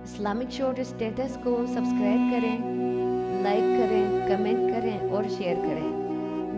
Islamic short status کو subscribe کریں، like کریں، کمنٹ کریں اور شیئر کریں۔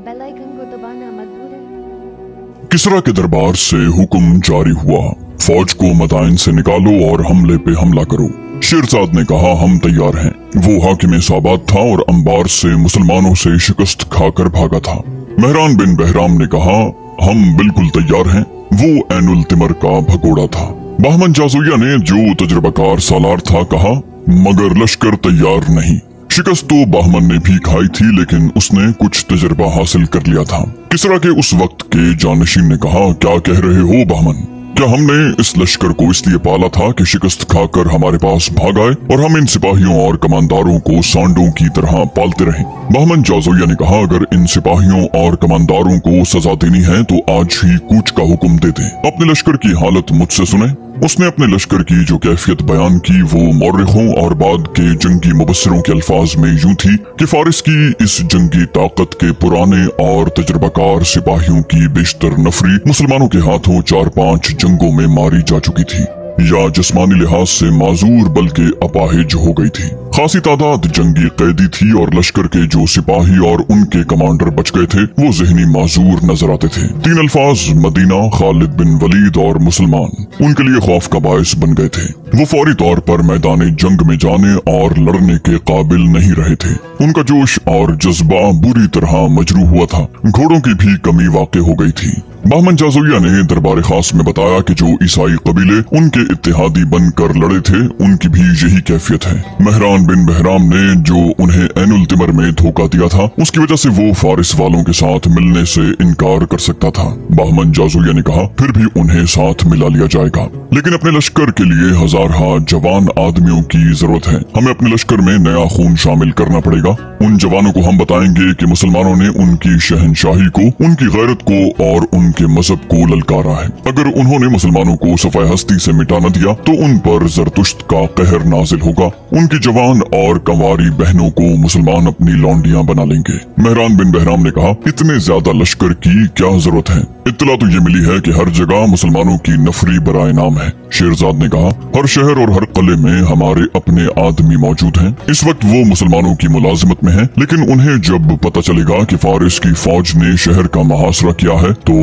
بیل آئیکن کو دبانا مت بھولیں۔ کسرا کے دربار سے حکم جاری ہوا، فوج کو مدائن سے نکالو اور حملے پہ حملہ کرو۔ شیرزاد نے کہا ہم تیار ہیں۔ وہ حاکم سابات تھا اور انبار سے مسلمانوں سے شکست کھا کر بھاگا تھا۔ مہران بن بہرام نے کہا ہم بالکل تیار ہیں۔ وہ عین التمر کا بھگوڑا تھا۔ بہمن جازویہ نے جو تجربہ کار سالار تھا کہا مگر لشکر تیار نہیں۔ شکست تو بہمن نے بھی کھائی تھی لیکن اس نے کچھ تجربہ حاصل کر لیا تھا۔ کسرا کے اس وقت کے جانشین نے کہا کیا کہہ رہے ہو بہمن؟ کیا ہم نے اس لشکر کو اس لیے پالا تھا کہ شکست کھا کر ہمارے پاس بھاگ آئے اور ہم ان سپاہیوں اور کمانداروں کو سانڈوں کی طرح پالتے رہیں؟ بہمن جازویہ نے کہا اگر ان سپاہیوں اور کمانداروں کو سزا دینی ہے تو آج ہی کوچ کا حکم دے دیں۔ اپنے لشکر کی حالت مجھ سے سنیں۔ اس نے اپنے لشکر کی جو کیفیت بیان کی وہ مورخوں اور بعد کے جنگی مبصروں کے الفاظ میں یوں تھی کہ فارس کی اس جنگی طاقت کے پرانے اور تجربہ کار سپاہیوں کی بیشتر نفری مسلمانوں کے ہاتھوں 4-5 جنگوں میں ماری جا چکی تھی یا جسمانی لحاظ سے معذور بلکہ اپاہج ہو گئی تھی۔ خاصی تعداد جنگی قیدی تھی اور لشکر کے جو سپاہی اور ان کے کمانڈر بچ گئے تھے وہ ذہنی معذور نظر آتے تھے۔ 3 الفاظ مدینہ، خالد بن ولید اور مسلمان ان کے لیے خوف کا باعث بن گئے تھے۔ وہ فوری طور پر میدان جنگ میں جانے اور لڑنے کے قابل نہیں رہے تھے۔ ان کا جوش اور جذبہ بری طرح مجروح ہوا تھا۔ گھوڑوں کی بھی کمی واقع ہو گئی تھی۔ بہمن جازویہ نے دربار خاص میں بتایا کہ جو عیسائی قبیلے ان کے اتحادی بن کر لڑے تھے ان کی بھی یہی کیفیت ہے۔ مہران بن بہرام نے جو انہیں عین التمر میں دھوکہ دیا تھا اس کی وجہ سے وہ فارس والوں کے ساتھ ملنے سے انکار کر سکتا تھا۔ بہمن جازویہ نے کہا پھر بھی انہیں ساتھ ملا لیا جائے گا لیکن اپنے لشکر کے لیے ہزارہا جوان آدمیوں کی ضرورت ہے۔ ہمیں اپنے لشکر میں نیا خون شامل کرنا پڑے گا۔ ان جوانوں کو ہم بتائیں گے کہ مسلمانوں نے ان کی شہنشاہی کو، ان کی غیرت کو اور ان کے مذہب کو للکارا ہے۔ اگر انہوں نے مسلمانوں کو صفحہ ہستی سے مٹا نہ دیا تو ان پر زرتشت کا قہر نازل ہوگا۔ ان کی جوان اور کنواری بہنوں کو مسلمان اپنی لونڈیاں بنا لیں گے۔ مہران بن بہرام نے کہا اتنے زیادہ لشکر کی کیا ضرورت ہے؟ اطلاع تو یہ ملی ہے کہ ہر جگہ مسلمانوں کی نفری برائے نام ہے۔ شیرزاد نے کہا ہر شہر اور ہر قلعے میں ہمارے اپنے آدمی موجود ہیں۔ اس وقت وہ مسلمانوں کی ملازمت میں ہیں لیکن انہیں جب پتہ چلے گا کہ فارس کی فوج نے شہر کا محاصرہ کیا ہے تو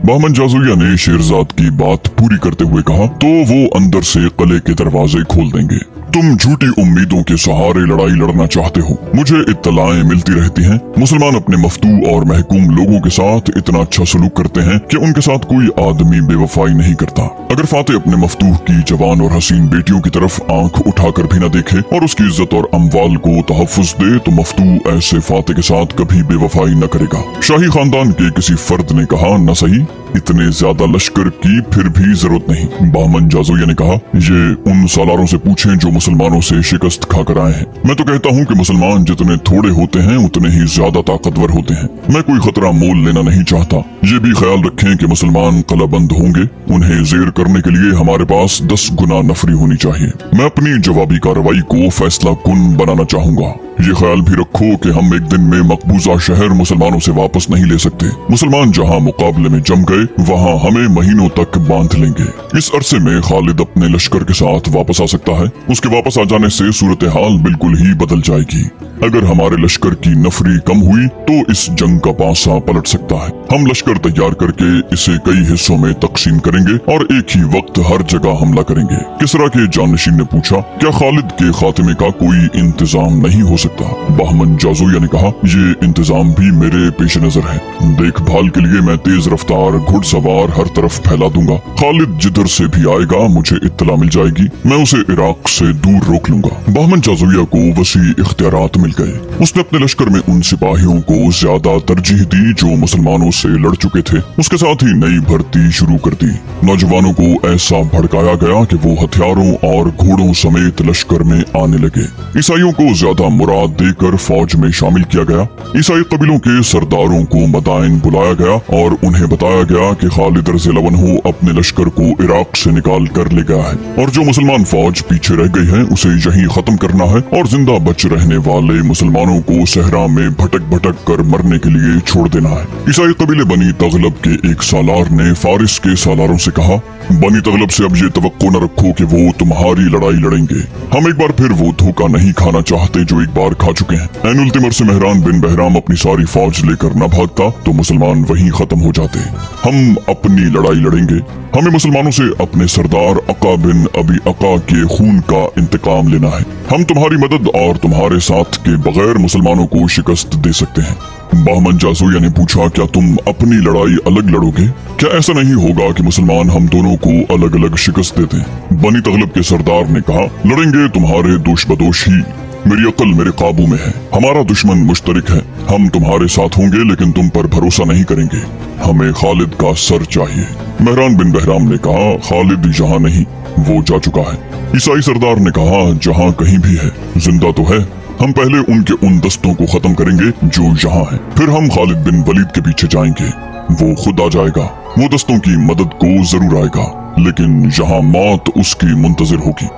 بہمن جازویہ نے شیرزاد کی بات پوری کرتے ہوئے کہا تو وہ اندر سے قلعے کے دروازے کھول دیں گے۔ تم جھوٹی امیدوں کے سہارے لڑائی لڑنا چاہتے ہو۔ مجھے اطلاعیں ملتی رہتی ہیں مسلمان اپنے مفتوح اور محکوم لوگوں کے ساتھ اتنا اچھا سلوک کرتے ہیں کہ ان کے ساتھ کوئی آدمی بے وفائی نہیں کرتا۔ اگر فاتح اپنے مفتوح کی جوان اور حسین بیٹیوں کی طرف آنکھ اٹھا کر بھی نہ دیکھے اور اس کی عزت اور اموال کو تحفظ دے تو مفتوح ایسے فاتح کے ساتھ کبھی بے وفائی نہ کرے گا۔ شاہی خاندان کے کسی فرد نے کہا نہ صحیح، اتنے زیادہ لشکر کی پھر بھی ضرورت نہیں۔ بہمن جازویہ نے کہا یہ ان سالاروں سے پوچھیں جو مسلمانوں سے شکست کھا کر آئے ہیں۔ میں تو کہتا ہوں کہ مسلمان جتنے تھوڑے ہوتے ہیں اتنے ہی زیادہ طاقتور ہوتے ہیں۔ میں کوئی خطرہ مول لینا نہیں چاہتا۔ یہ بھی خیال رکھیں کہ مسلمان قلعہ بند ہوں گے، انہیں زیر کرنے کے لیے ہمارے پاس 10 گنا نفری ہونی چاہیے۔ میں اپنی جوابی کارروائی کو فیصلہ کن بنانا چاہوں گا۔ یہ خیال بھی رکھو کہ ہم ایک دن میں مقبوضہ شہر مسلمانوں سے واپس نہیں لے سکتے۔ مسلمان جہاں مقابلے میں جم گئے وہاں ہمیں مہینوں تک باندھ لیں گے۔ اس عرصے میں خالد اپنے لشکر کے ساتھ واپس آ سکتا ہے۔ اس کے واپس آ جانے سے صورتحال بالکل ہی بدل جائے گی۔ اگر ہمارے لشکر کی نفری کم ہوئی تو اس جنگ کا پانسا پلٹ سکتا ہے۔ ہم لشکر تیار کر کے اسے کئی حصوں میں تقسیم کریں گے اور ایک ہی وقت ہر جگہ حملہ کریں گے۔ کسرا کے جانشین نے پوچھا کیا خالد کے خاتمے کا کوئی انتظام نہیں ہو سکتا؟ بہمن جازویہ نے کہا یہ انتظام بھی میرے پیش نظر ہے۔ دیکھ بھال کے لیے میں تیز رفتار گھڑ سوار ہر طرف پھیلا دوں گا۔ خالد جدھر سے بھی آئے گا مجھے اطلاع مل جائے گی، میں اسے عراق سے دور روک لوں گا۔ بہمن جازویہ کو وسیع اختیارات مل گئے۔ اس نے اپنے لشکر میں ان سپاہیوں کو زیادہ ترجیح دی جو مسلمانوں سے لڑ چکے تھے۔ اس کے ساتھ ہی نئی بھرتی شروع کر دی۔ نوجوانوں کو ایسا بھڑکایا گیا کہ وہ ہتھیاروں اور گھوڑوں سمیت لشکر میں آنے لگے۔ عیسائیوں کو زیادہ مراد دے کر فوج میں شامل کیا گیا۔ عیسائی قبیلوں کے سرداروں کو مدائن بلایا گیا اور انہیں بتایا گیا کہ خالد رضی اللہ عنہ اپنے لشکر کو عراق سے نکال کر لے گیا ہے اور جو مسلمان فوج پیچھے رہ گئی ہے اسے یہیں ختم کرنا ہے اور زندہ بچ رہنے والے सारे मुसलमानों को सहरा में भटक भटक कर मरने के लिए छोड़ देना है। ईसाई कबीले बनी तगलब के एक सालार ने फारिस के सालारों से कहा, बनी तगलब से अब ये तवक्को न रखो कि वो तुम्हारी लड़ाई लड़ेंगे। हम एक बार फिर वो धोखा नहीं खाना चाहते जो एक बार खा चुके हैं। ऐनुल तिमर से मेहरान बिन बहराम अपनी सारी फौज लेकर न भागता तो मुसलमान वहीं खत्म हो जाते। हम अपनी लड़ाई लड़ेंगे। हमें मुसलमानों से अपने सरदार अका बिन अबी अका के खून का इंतकाम लेना है। हम तुम्हारी मदद और तुम्हारे साथ के बगैर मुसलमानों को शिकस्त दे सकते हैं। बहमन जाज़ोया ने पूछा, क्या तुम अपनी लड़ाई अलग लड़ोगे? क्या ऐसा नहीं होगा कि मुसलमान हम दोनों को अलग अलग शिकस्त देते? बनी तगलब के सरदार ने कहा, लड़ेंगे तुम्हारे दोष बदोश ही। मेरी अक्ल मेरे काबू में है। हमारा दुश्मन मुश्तरिक है। हम तुम्हारे साथ होंगे लेकिन तुम पर भरोसा नहीं करेंगे। हमें खालिद का सर चाहिए। मेहरान बिन बहराम ने कहा, खालिद यहाँ नहीं, वो जा चुका है। ईसाई सरदार ने कहा, जहाँ कहीं भी है जिंदा तो है। हम पहले उनके उन दस्तों को खत्म करेंगे जो यहाँ हैं, फिर हम खालिद बिन वलीद के पीछे जाएंगे। वो खुद आ जाएगा। वो दस्तों की मदद को जरूर आएगा, लेकिन यहाँ मौत उसकी मुंतजिर होगी।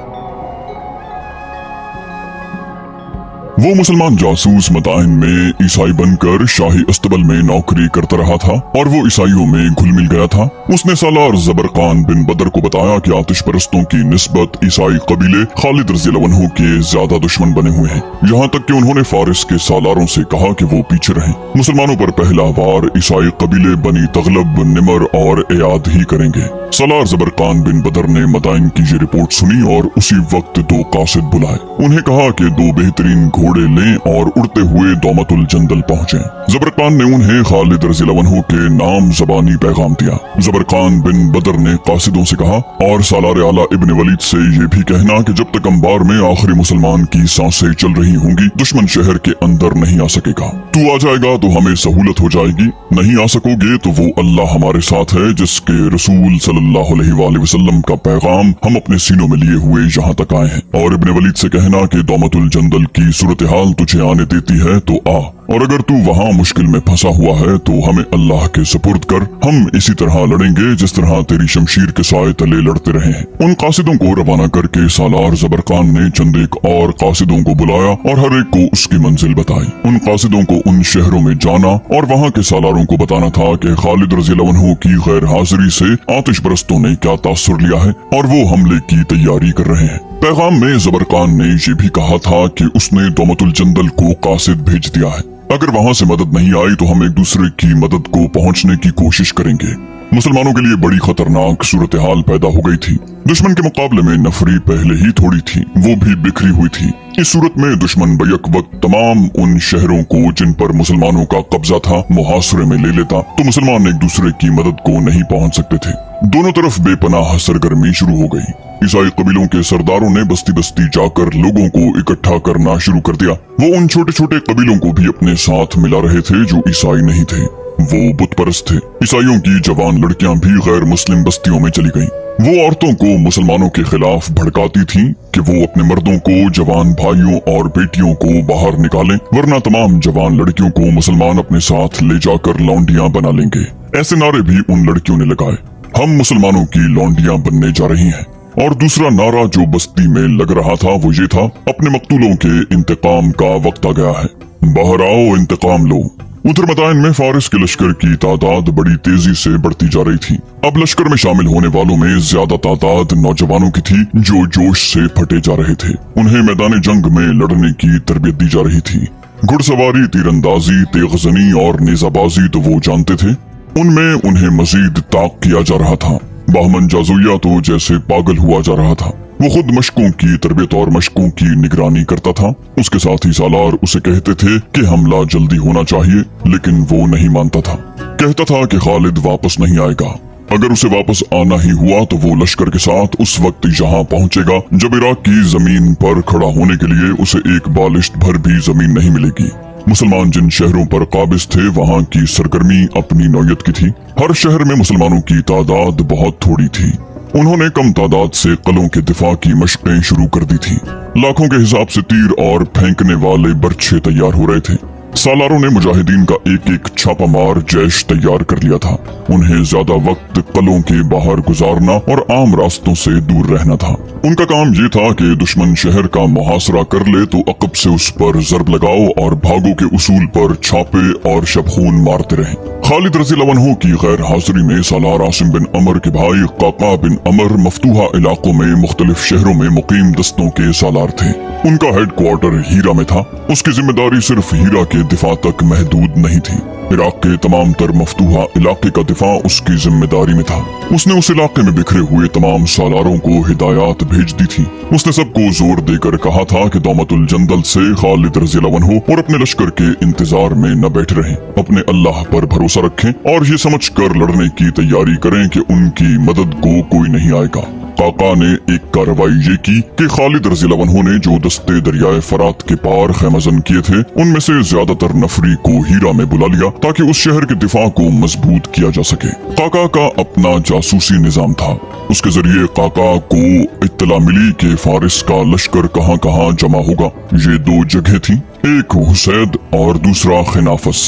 वो मुसलमान जासूस मदाइन में ईसाई बनकर शाही अस्तबल में नौकरी करता रहा था और वो ईसाइयों में घुल मिल गया था। उसने सालार ज़बरकान बिन बदर को बताया कि आतिश परस्तों की निस्बत ईसाई कबीले खालिद रज़ियल्लाहु अन्हु के ज्यादा दुश्मन बने हुए हैं। यहाँ तक कि उन्होंने फारिस के सालारों से कहा कि वो पीछे रहें। मुसलमानों पर पहला वार ईसाई कबीले बनी तगलब, निमर और एयाद ही करेंगे। सालार ज़बरकान बिन बदर ने मदाइन की ये रिपोर्ट सुनी और उसी वक्त दो कासिद बुलाए। उन्हें कहा कि दो बेहतरीन घोड़े लें और उड़ते हुए दौमतुल जंदल पहुँचे। ज़बरकान ने उन्हें खालिद रज़ियल्लाहु अन्हु के नाम ज़बानी पैगाम दिया। ज़बरकान बिन बदर ने कासिदों से कहा, और सालार आला इब्न वलीद से ये भी कहना कि जब तक अंबार में आखिरी मुसलमान की सांसें चल रही होंगी दुश्मन शहर के अंदर नहीं आ सकेगा। तू आ जाएगा तो हमें सहूलत हो जाएगी, नहीं आ सकोगे तो वो अल्लाह हमारे साथ है जिसके रसूल सल्लल्लाहु अलैहि वसल्लम का पैगाम हम अपने सीनों में लिए हुए यहाँ तक आए हैं। और इब्न वलीद से कहना कि दौमतुल जंदल की सूरत हाल तुझे आने देती है तो आ, और अगर तू वहाँ मुश्किल में फंसा हुआ है तो हमें अल्लाह के सुपुर्द कर। हम इसी तरह लड़ेंगे जिस तरह तेरी शमशीर के साए तले लड़ते रहे हैं। उन कासिदों को रवाना करके सालार ज़बरकान ने चंद एक और कासिदों को बुलाया और हर एक को उसकी मंजिल बताई। उन कासिदों को उन शहरों में जाना और वहाँ के सालारों को बताना था कि खालिद रज़ियल्लाहु अन्हु की गैर हाजिरी से आतिश परस्तों ने क्या तासुर लिया है और वो हमले की तैयारी कर रहे हैं। पैगाम में ज़बरकान ने ये भी कहा था कि उसने दौमतुल जंदल को कासिद भेज दिया है। अगर वहाँ से मदद नहीं आई तो हम एक दूसरे की मदद को पहुँचने की कोशिश करेंगे। मुसलमानों के लिए बड़ी खतरनाक सूरत हाल पैदा हो गई थी। दुश्मन के मुकाबले में नफरी पहले ही थोड़ी थी, वो भी बिखरी हुई थी। इस सूरत में दुश्मन बैक वक्त तमाम उन शहरों को जिन पर मुसलमानों का कब्जा था मुहासरे में ले लेता तो मुसलमान एक दूसरे की मदद को नहीं पहुँच सकते थे। दोनों तरफ बेपनाह सरगर्मी शुरू हो गई। ईसाई कबीलों के सरदारों ने बस्ती बस्ती जाकर लोगों को इकट्ठा करना शुरू कर दिया। वो उन छोटे छोटे कबीलों को भी अपने साथ मिला रहे थे जो ईसाई नहीं थे। वो बुत परस्त थे। ईसाइयों की जवान लड़कियां भी गैर मुस्लिम बस्तियों में चली गईं। वो औरतों को मुसलमानों के खिलाफ भड़काती थीं कि वो अपने मर्दों को, जवान भाइयों और बेटियों को बाहर निकालें, वरना तमाम जवान लड़कियों को मुसलमान अपने साथ ले जाकर लौंडियां बना लेंगे। ऐसे नारे भी उन लड़कियों ने लगाए, हम मुसलमानों की लौंडियां बनने जा रही हैं। और दूसरा नारा जो बस्ती में लग रहा था वो ये था, अपने मकतूलों के इंतकाम का वक्त आ गया है, बाहर आओ इंतकाम लो। उधर मदाइन में फारिस के लश्कर की तादाद बड़ी तेजी से बढ़ती जा रही थी। अब लश्कर में शामिल होने वालों में ज्यादा तादाद नौजवानों की थी जो जोश से फटे जा रहे थे। उन्हें मैदान जंग में लड़ने की तरबियत दी जा रही थी। घुड़सवारी, तीरंदाजी, तेगजनी और नेजाबाजी तो वो जानते थे, उनमें उन्हें मजीद ताक किया जा रहा था। बहमन जाज़ोया तो जैसे पागल हुआ जा रहा था। वो खुद मशकों की तरबियत और मशकों की निगरानी करता था। उसके साथ ही सालार उसे कहते थे कि हमला जल्दी होना चाहिए, लेकिन वो नहीं मानता था। कहता था कि खालिद वापस नहीं आएगा। अगर उसे वापस आना ही हुआ तो वो लश्कर के साथ उस वक्त यहाँ पहुँचेगा जब इराक की जमीन पर खड़ा होने के लिए उसे एक बालिश्त भर भी जमीन नहीं मिलेगी। मुसलमान जिन शहरों पर काबिज थे वहाँ की सरगर्मी अपनी नौयत की थी। हर शहर में मुसलमानों की तादाद बहुत थोड़ी थी। उन्होंने कम तादाद से कलों के दिफा की मशकें शुरू कर दी थी। लाखों के हिसाब से तीर और फेंकने वाले बर्छे तैयार हो रहे थे। सालारों ने मुजाहिदीन का एक एक छापामार जैश तैयार कर लिया था। उन्हें ज्यादा वक्त कलों के बाहर गुजारना और आम रास्तों से दूर रहना था। उनका काम ये था कि दुश्मन शहर का मुहासरा कर ले तो अकब से उस पर जरब लगाओ और भागो के उसूल पर छापे और शबखून मारते रहें। खालिद रज़ियल्लाहु अन्हु की गैर हाजिरी में सालार आसिम बिन अमर के भाई काका बिन अमर मफ्तूहा इलाकों में मुख्तलिफ शहरों में मुकीम दस्तों के सालार थे। उनका हेडक्वार्टर हीरा में था। उसकी जिम्मेदारी सिर्फ हीरा के दिफा तक महदूद नहीं थी। इराक के तमाम तर मफ्तूहा इलाके का दिफा उसकी जिम्मेदारी में था। उसने उस इलाके में बिखरे हुए तमाम सालारों को हिदायत भेज दी थी। उसने सबको जोर देकर कहा था कि दौमतुल जंदल से खालिद रज़ियल्लाहु अन्हु और अपने लश्कर के इंतजार में न बैठे रहें, अपने अल्लाह पर भरोसा रखें और ये समझ कर लड़ने की तैयारी करें कि उनकी मदद को कोई नहीं आएगा। काका ने एक कार्रवाई ये की कि खालिद रज़ियल्लाहु अन्हु ने जो दस्ते दरियाए फरात के पार खैमजन किए थे उनमें से ज्यादातर नफरी को हीरा में बुला लिया ताकि उस शहर के दिफा को मजबूत किया जा सके। काका का अपना जासूसी निजाम था। उसके जरिए काका को इत्तला मिली कि फारिस का लश्कर कहाँ कहाँ जमा होगा। ये दो जगह थी, एक हुसैद और दूसरा खिनाफस।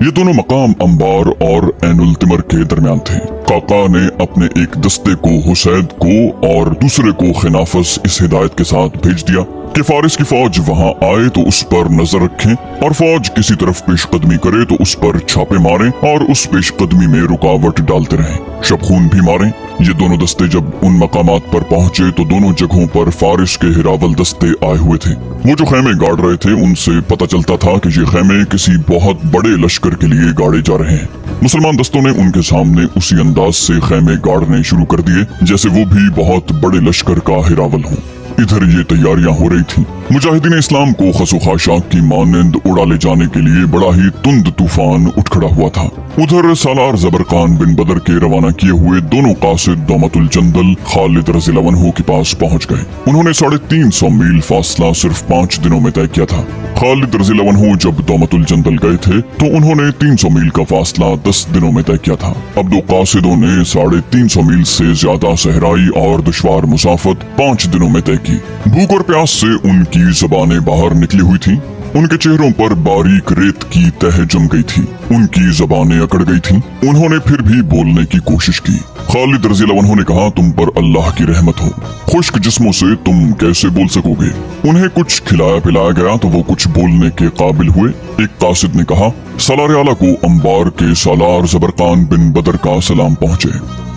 ये दोनों मकाम अंबार और ऐनुल तिमर के दरमियान थे। काका ने अपने एक दस्ते को हुसैद को और दूसरे को खिनाफस इस हिदायत के साथ भेज दिया कि फारिस की फौज वहां आए तो उस पर नजर रखें और फौज किसी तरफ पेशकदमी करे तो उस पर छापे मारें और उस पेशकदमी में रुकावट डालते रहें, शबखून भी मारें। ये दोनों दस्ते जब उन मकामात पर पहुंचे तो दोनों जगहों पर फारिस के हिरावल दस्ते आए हुए थे। वो जो खैमे गाड़ रहे थे उनसे पता चलता था कि ये खैमे किसी बहुत बड़े लश्कर के लिए गाड़े जा रहे हैं। मुसलमान दस्तों ने उनके सामने उसी अंदाज से खैमे गाड़ने शुरू कर दिए जैसे वो भी बहुत बड़े लश्कर का हिरावल हो। इधर ये तैयारियां हो रही थी। मुजाहिदीन इस्लाम को खसो खाशाक की मानंद उड़ा ले जाने के लिए बड़ा ही तुंद तूफान उठ खड़ा हुआ था। उधर सालार ज़बरकान बिन बदर के रवाना किए हुए दोनों कासिद दौमतुल जंदल खालिद रज़ियल्लाहु अन्हु के पास पहुंच गए। उन्होंने 350 मील फासला सिर्फ 5 दिनों में तय किया था। खालिद रज़ियल्लाहु अन्हु जब दौमतुल जंदल गए थे तो उन्होंने 300 मील का फासला 10 दिनों में तय किया था। अब दो कासिदों ने 350 मील से ज्यादा सहराई और दुश्वार मुसाफत 5 दिनों में तय की। भूख और प्यास से उनकी ज़बानें बाहर निकली हुई थी। उनके चेहरों पर बारीक रेत की तह जम गई थी। उनकी ज़बानें अकड़ गई थीं। उन्होंने फिर भी बोलने की कोशिश की। खालिद रज़ियल्लाहु अन्हु ने कहा, तुम पर अल्लाह की रहमत हो, खुश्क जिस्मों से तुम कैसे बोल सकोगे। उन्हें कुछ खिलाया पिलाया गया तो वो कुछ बोलने के काबिल हुए। एक कासिद ने कहा, सालार आला को अंबार के सालार ज़बरकान बिन बदर का सलाम पहुँचे।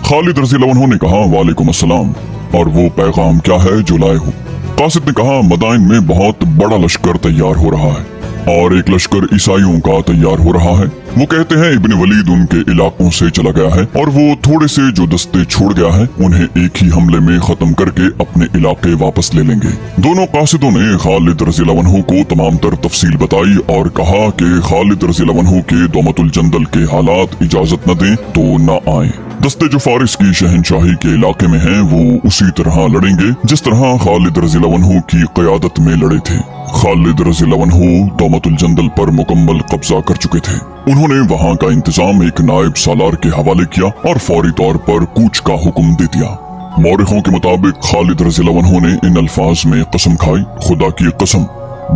खालिद रज़ियल्लाहु अन्हु ने कहा, वालेकुम अस्सलाम, और वो पैगाम क्या है जो लाए हो। कासिद ने कहा, मदाइन में बहुत बड़ा लश्कर तैयार हो रहा है और एक लश्कर ईसाइयों का तैयार हो रहा है। वो कहते हैं इब्ने वलीद उनके इलाकों से चला गया है और वो थोड़े से जो दस्ते छोड़ गया है उन्हें एक ही हमले में खत्म करके अपने इलाके वापस ले लेंगे। दोनों कासिदों ने खालिद रज़ियल्लाहु अन्हु को तमाम तर तफसील बताई और कहा कि खालिद रज़ियल्लाहु अन्हु के दौमतुल जंदल के हालात इजाजत न दें तो न आए। दस्ते जो फारिस की शहनशाही के इलाके में हैं वो उसी तरह लड़ेंगे जिस तरह खालिद रज़ियल्लाहु अन्हु की क़यादत में लड़े थे। खालिद रज़ियल्लाहु अन्हु दौमतुल जंदल पर मुकम्मल कब्जा कर चुके थे। उन्होंने वहां का इंतजाम एक नायब सालार के हवाले किया और फौरी तौर पर कूच का हुक्म दे दिया। मौरिखों के मुताबिक खालिद रज़ियल्लाहु अन्हु ने इन अल्फाज में कसम खाई, खुदा की कसम,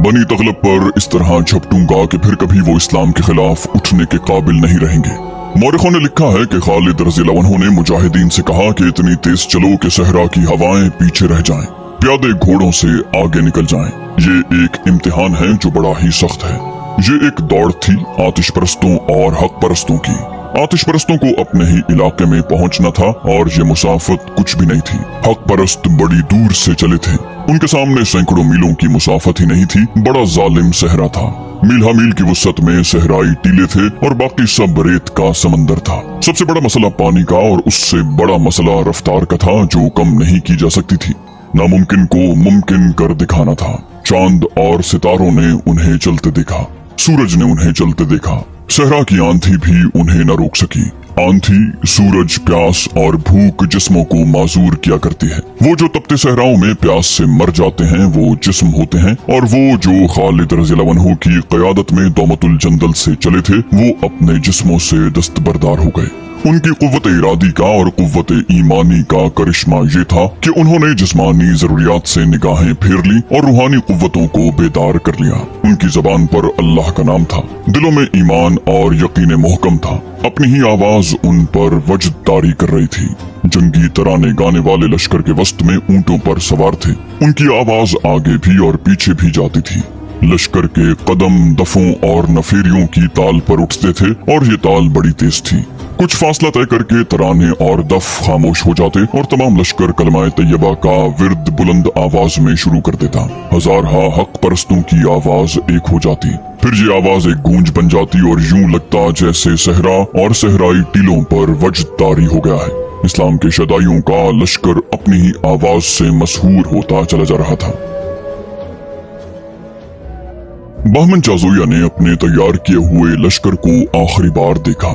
बनी तगलब पर इस तरह झपटूंगा कि फिर कभी वो इस्लाम के खिलाफ उठने के काबिल नहीं रहेंगे। मौरिखों ने लिखा है कि खालिद रज़ियल्लाहु अन्हु ने मुजाहिदीन से कहा कि इतनी तेज चलो कि सहरा की हवाएं पीछे रह जाएं, प्यादे घोड़ों से आगे निकल जाएं। ये एक इम्तिहान है जो बड़ा ही सख्त है। ये एक दौड़ थी आतिश परस्तों और हक परस्तों की। आतिश परस्तों को अपने ही इलाके में पहुंचना था और ये मुसाफत कुछ भी नहीं थी। हक परस्त बड़ी दूर से चले थे। उनके सामने सैकड़ों मीलों की मुसाफत ही नहीं थी, बड़ा जालिम सहरा था। मील मील की वसत में सहराई टीले थे और बाकी सब रेत का समंदर था। सबसे बड़ा मसला पानी का और उससे बड़ा मसला रफ्तार का था जो कम नहीं की जा सकती थी। नामुमकिन को मुमकिन कर दिखाना था। चांद और सितारों ने उन्हें चलते देखा, सूरज ने उन्हें चलते देखा। सहरा की आंधी भी उन्हें न रोक सकी। आंधी, सूरज, प्यास और भूख जिस्मों को माजूर किया करती है। वो जो तपते सहराओं में प्यास से मर जाते हैं वो जिस्म होते हैं और वो जो खालिद रज़ियल्लाहु अन्हु की क़यादत में दौमतुल जंदल से चले थे वो अपने जिस्मों से दस्तबरदार हो गए। उनकी कुव्वत इरादी का और कुव्वत ईमानी का करिश्मा ये था कि उन्होंने जिस्मानी जरूरियात से निगाहें फेर ली और रूहानी कुव्वतों को बेदार कर लिया। उनकी जबान पर अल्लाह का नाम था, दिलों में ईमान और यकीन मोहकम था। अपनी ही आवाज उन पर वजद तारी कर रही थी। जंगी तराने गाने वाले लश्कर के वस्त में ऊंटों पर सवार थे। उनकी आवाज आगे भी और पीछे भी जाती थी। लश्कर के कदम दफों और नफेरियों की ताल पर उठते थे और ये ताल बड़ी तेज थी। कुछ फासला तय करके तराने और दफ खामोश हो जाते और तमाम लश्कर कलमाए तैयबा का विर्द बुलंद आवाज में शुरू कर देता। हजारहा हक परस्तों की आवाज एक हो जाती। फिर ये आवाज एक गूंज बन जाती और यूं लगता जैसे सहरा और सहराई टीलों पर वजद तारी हो गया है। इस्लाम के शदाइयों का लश्कर अपनी ही आवाज से मशहूर होता चला जा रहा था। बहमन चाज़ोया ने अपने तैयार किए हुए लश्कर को आखिरी बार देखा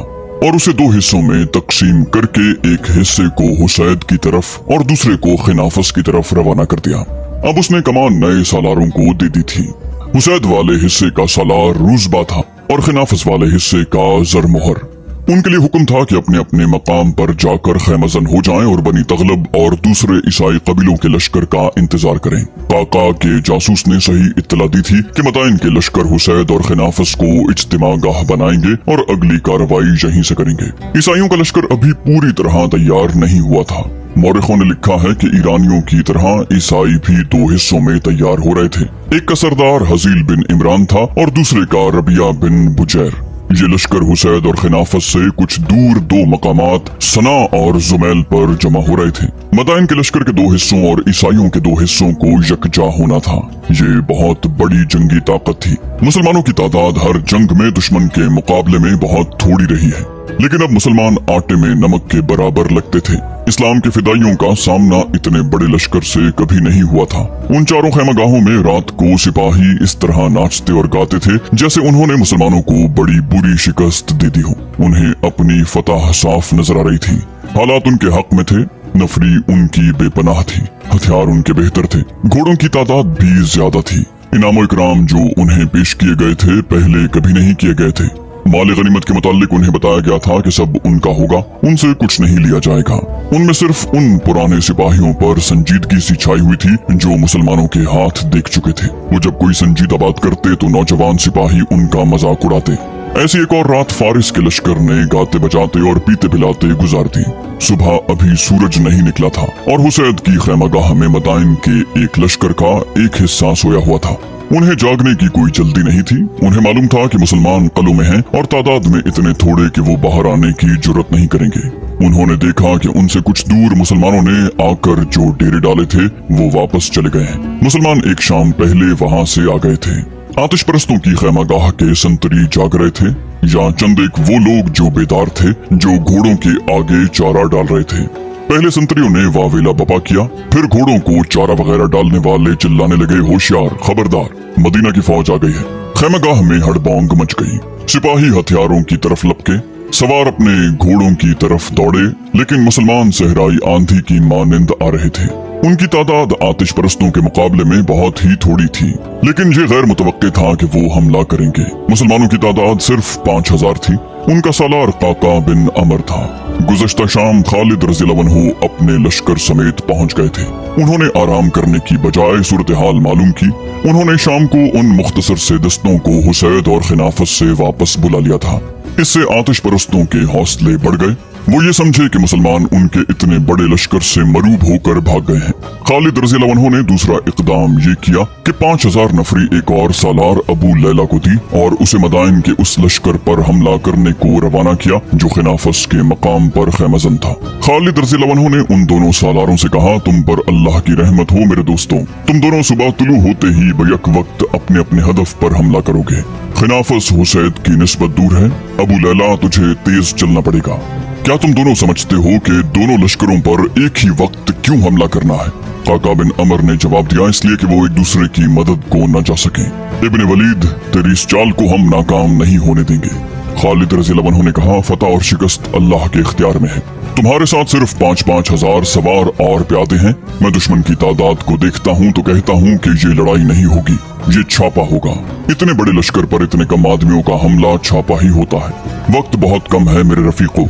और उसे दो हिस्सों में तकसीम करके एक हिस्से को हुसैद की तरफ और दूसरे को खिनाफस की तरफ रवाना कर दिया। अब उसने कमान नए सालारों को दे दी थी। हुसैद वाले हिस्से का सालार रूज़बा था और खिनाफस वाले हिस्से का ज़रमोहर। उनके लिए हुक्म था कि अपने अपने मकाम पर जाकर खैमजन हो जाएं और बनी तगलब और दूसरे ईसाई कबीलों के लश्कर का इंतजार करें। काका के जासूस ने सही इत्तला दी थी कि मदाइन के लश्कर हुसैद और खिनाफस को इज्तिमागाह बनाएंगे और अगली कार्रवाई यहीं से करेंगे। ईसाइयों का लश्कर अभी पूरी तरह तैयार नहीं हुआ था। मौरखों ने लिखा है कि ईरानियों की तरह ईसाई भी दो हिस्सों में तैयार हो रहे थे। एक का सरदार हजील बिन इमरान था और दूसरे का रबिया बिन बुजैर। ये लश्कर हुसैद और खिनाफस से कुछ दूर दो मकामात सना और जुमैल पर जमा हो रहे थे। मदाइन के लश्कर के दो हिस्सों और ईसाइयों के दो हिस्सों को यकजा होना था। ये बहुत बड़ी जंगी ताकत थी। मुसलमानों की तादाद हर जंग में दुश्मन के मुकाबले में बहुत थोड़ी रही है, लेकिन अब मुसलमान आटे में नमक के बराबर लगते थे। इस्लाम के फिदाइयों का सामना इतने बड़े लश्कर से कभी नहीं हुआ था। उन चारों खैमगाहों में रात को सिपाही इस तरह नाचते और गाते थे जैसे उन्होंने मुसलमानों को बड़ी बुरी शिकस्त दे दी हो। उन्हें अपनी फतह साफ नजर आ रही थी। हालात उनके हक में थे, नफरी उनकी बेपनाह थी, हथियार उनके बेहतर थे, घोड़ों की तादाद भी ज्यादा थी। इनामो इकराम जो उन्हें पेश किए गए थे पहले कभी नहीं किए गए थे। माल गनीमत के मुतालिक उन्हें बताया गया था कि सब उनका होगा, उनसे कुछ नहीं लिया जाएगा। उनमें सिर्फ उन पुराने सिपाहियों पर संजीदगी सी छाई हुई थी जो मुसलमानों के हाथ देख चुके थे। वो जब कोई संजीदा बात करते तो नौजवान सिपाही उनका मजाक उड़ाते। ऐसी एक और रात फारिस के लश्कर ने गाते बजाते और पीते पिलाते गुजार दी। सुबह अभी सूरज नहीं निकला था और हुसैद की खैमगाह में मदाइन के एक लश्कर का एक हिस्सा सोया हुआ था। उन्हें जागने की कोई जल्दी नहीं थी। उन्हें मालूम था कि मुसलमान कलों में हैं और तादाद में इतने थोड़े कि वो बाहर आने की जुर्रत नहीं करेंगे। उन्होंने देखा कि उनसे कुछ दूर मुसलमानों ने आकर जो डेरे डाले थे वो वापस चले गए हैं। मुसलमान एक शाम पहले वहाँ से आ गए थे। आतिश परस्तों की खैमागाह के संतरी जाग रहे थे या चंद एक वो लोग जो बेदार थे, जो घोड़ों के आगे चारा डाल रहे थे। पहले संतरियों ने वावेला बपा किया, फिर घोड़ों को चारा वगैरह डालने वाले चिल्लाने लगे, होशियार, खबरदार, मदीना की फौज आ गई है। खैमगाह में हड़बौंग मच गई। सिपाही हथियारों की तरफ लपके, सवार अपने घोड़ों की तरफ दौड़े, लेकिन मुसलमान सहराई आंधी की मानिंद आ रहे थे। उनकी तादाद आतिश परस्तों के मुकाबले में बहुत ही थोड़ी थी, लेकिन ये गैर मुतवक्के था कि वो हमला करेंगे। मुसलमानों की तादाद सिर्फ 5000 थी। उनका सालार काका बिन अमर था। गुज़श्ता शाम खालिद रज़ियल्लाहु अन्हु अपने लश्कर समेत पहुंच गए थे। उन्होंने आराम करने की बजाय सूरत हाल मालूम की। उन्होंने शाम को उन मुख्तसर से दस्तों को हुसैद और खिनाफस से वापस बुला लिया था। इससे आतिश परस्तों के हौसले बढ़ गए। वो ये समझे कि मुसलमान उनके इतने बड़े लश्कर से मरूब होकर भाग गए हैं। खालिद रज़ियल्लाहु अन्हु ने दूसरा इकदाम ये किया कि 5000 नफरी एक और सालार अबू लैला को दी और उसे मदाइन के उस लश्कर पर हमला करने को रवाना किया जो खिनाफस के मकाम पर खैमजन था। खालिद रज़ियल्लाहु अन्हु ने उन दोनों सालारों से कहा, तुम पर अल्लाह की रहमत हो मेरे दोस्तों, तुम दोनों सुबह तुलू होते ही बैक वक्त अपने अपने हदफ पर हमला करोगे। खिनाफस हुसैद की निस्बत दूर है, अबू लैला तुझे तेज चलना पड़ेगा। क्या तुम दोनों समझते हो कि दोनों लश्करों पर एक ही वक्त क्यों हमला करना है? काका बिन अमर ने जवाब दिया, इसलिए कि वो एक दूसरे की मदद को न जा सके। इब्ने वलीद, तेरी इस चाल को हम नाकाम नहीं होने देंगे। खालिद रज़ियल्लाहु अन्हु ने कहा, फतह और शिकस्त अल्लाह के इख्तियार में है। तुम्हारे साथ सिर्फ 5-5 हजार सवार और प्यादे हैं। मैं दुश्मन की तादाद को देखता हूँ तो कहता हूँ कि ये लड़ाई नहीं होगी, ये छापा होगा। इतने बड़े लश्कर पर इतने कम आदमियों का हमला छापा ही होता है। वक्त बहुत कम है मेरे रफीकों।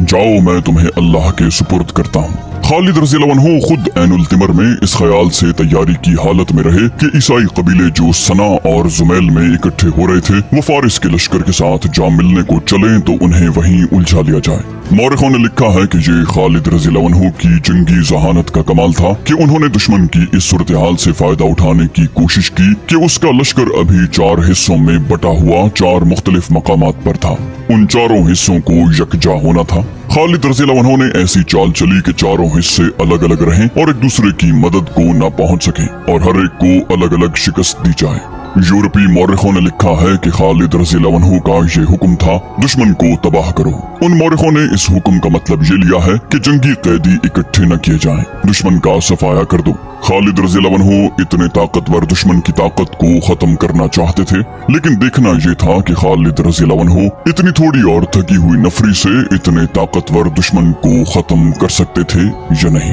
जाओ मैं तुम्हें अल्लाह के सुपुर्द करता हूँ। खालिद रज़ी अल्लाह अन्हु खुद ऐनुल तिमर में इस ख्याल से तैयारी की हालत में रहे कि ईसाई कबीले जो सना और जुमैल में इकट्ठे हो रहे थे वो फारिस के लश्कर के साथ जा मिलने को चलें तो उन्हें वहीं उलझा लिया जाए। मौरखों ने लिखा है कि ये खालिद रज़ी अल्लाह अन्हु की जंगी जहानत का कमाल था कि उन्होंने दुश्मन की इस सूरत हाल से फायदा उठाने की कोशिश की कि उसका लश्कर अभी 4 हिस्सों में बटा हुआ 4 मुख्तलिफ मकामात पर था। उन चारों हिस्सों को यकजा होना था। खालिद रज़ी अल्लाह अन्हु ने ऐसी चाल चली कि चारों हिस्से अलग अलग रहें और एक दूसरे की मदद को न पहुंच सकें और हर एक को अलग अलग शिकस्त दी जाए। यूरोपीय मौरखों ने लिखा है कि खालिद रज़ी अल्लाह अन्हु का ये हुक्म था, दुश्मन को तबाह करो। उन मौरखों ने इस हुक्म का मतलब ये लिया है कि जंगी कैदी इकट्ठे न किए जाएं, दुश्मन का सफाया कर दो। खालिद रज़ी अल्लाह अन्हु इतने ताकतवर दुश्मन की ताकत को खत्म करना चाहते थे, लेकिन देखना ये था कि खालिद रज़ी अल्लाह अन्हु इतनी थोड़ी और थकी हुई नफरी से इतने ताकतवर दुश्मन को खत्म कर सकते थे या नहीं।